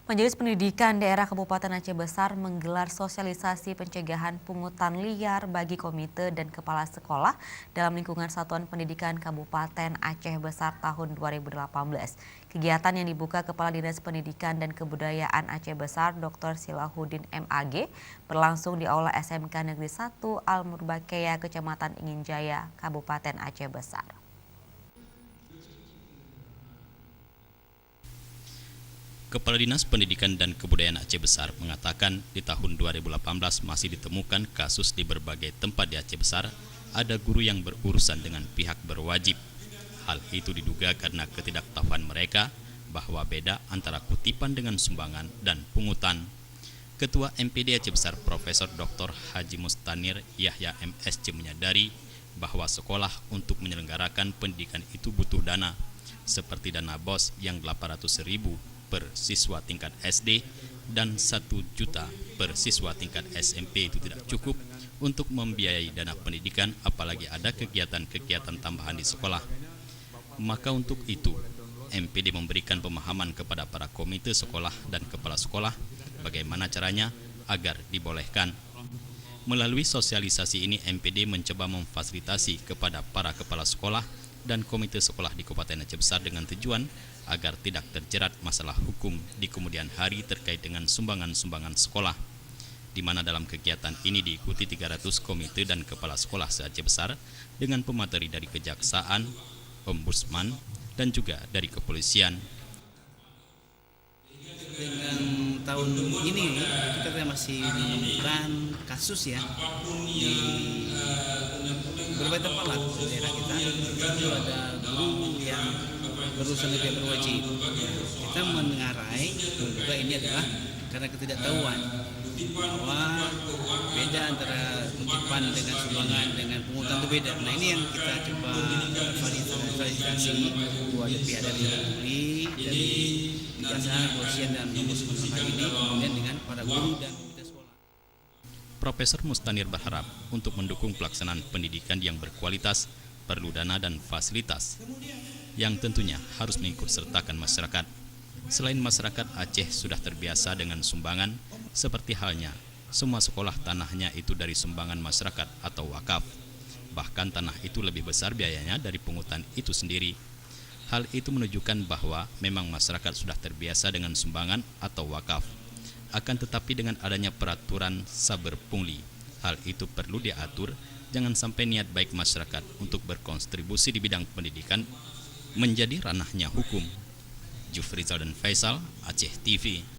Majelis Pendidikan Daerah Kabupaten Aceh Besar menggelar sosialisasi pencegahan pungutan liar bagi komite dan kepala sekolah dalam lingkungan Satuan Pendidikan Kabupaten Aceh Besar tahun 2018. Kegiatan yang dibuka Kepala Dinas Pendidikan dan Kebudayaan Aceh Besar Dr. Silahuddin MAG berlangsung di Aula SMK Negeri 1 Al-Murbakeya, Kecamatan Inginjaya, Kabupaten Aceh Besar. Kepala Dinas Pendidikan dan Kebudayaan Aceh Besar mengatakan di tahun 2018 masih ditemukan kasus di berbagai tempat di Aceh Besar ada guru yang berurusan dengan pihak berwajib. Hal itu diduga karena ketidaktahuan mereka bahwa beda antara kutipan dengan sumbangan dan pungutan. Ketua MPD Aceh Besar Profesor Dr. Haji Mustanir Yahya MSC menyadari bahwa sekolah untuk menyelenggarakan pendidikan itu butuh dana, seperti dana BOS yang 800.000 per siswa tingkat SD dan 1 juta per siswa tingkat SMP itu tidak cukup untuk membiayai dana pendidikan, apalagi ada kegiatan-kegiatan tambahan di sekolah. Maka untuk itu, MPD memberikan pemahaman kepada para komite sekolah dan kepala sekolah bagaimana caranya agar dibolehkan. Melalui sosialisasi ini, MPD mencoba memfasilitasi kepada para kepala sekolah dan komite sekolah di Kabupaten Aceh Besar dengan tujuan agar tidak terjerat masalah hukum di kemudian hari terkait dengan sumbangan-sumbangan sekolah, di mana dalam kegiatan ini diikuti 300 komite dan kepala sekolah se-Aceh Besar dengan pemateri dari Kejaksaan, Ombudsman, dan juga dari Kepolisian. Dengan tahun ini kita masih menemukan kasus ya di berbagai tempat lah di daerah kita. Itu ada guru yang berurusan dengan berwajib. Kita mengarai menduga ini adalah karena ketidaktahuan bahwa beda antara kutipan dengan sumbangan dengan pungutan itu beda. Nah, ini yang kita coba validasi bahwa ada pihak dari Polri, dari Kejaksaan, Kepolisian dan Ombudsman hal ini, kemudian dengan para guru dan komite sekolah. Profesor Mustanir berharap untuk mendukung pelaksanaan pendidikan yang berkualitas perlu dana dan fasilitas yang tentunya harus mengikutsertakan masyarakat. Selain masyarakat Aceh sudah terbiasa dengan sumbangan, seperti halnya semua sekolah tanahnya itu dari sumbangan masyarakat atau wakaf. Bahkan tanah itu lebih besar biayanya dari pungutan itu sendiri. Hal itu menunjukkan bahwa memang masyarakat sudah terbiasa dengan sumbangan atau wakaf. Akan tetapi dengan adanya peraturan saber pungli, hal itu perlu diatur, jangan sampai niat baik masyarakat untuk berkontribusi di bidang pendidikan menjadi ranahnya hukum. Jufrizal dan Faisal, Aceh TV.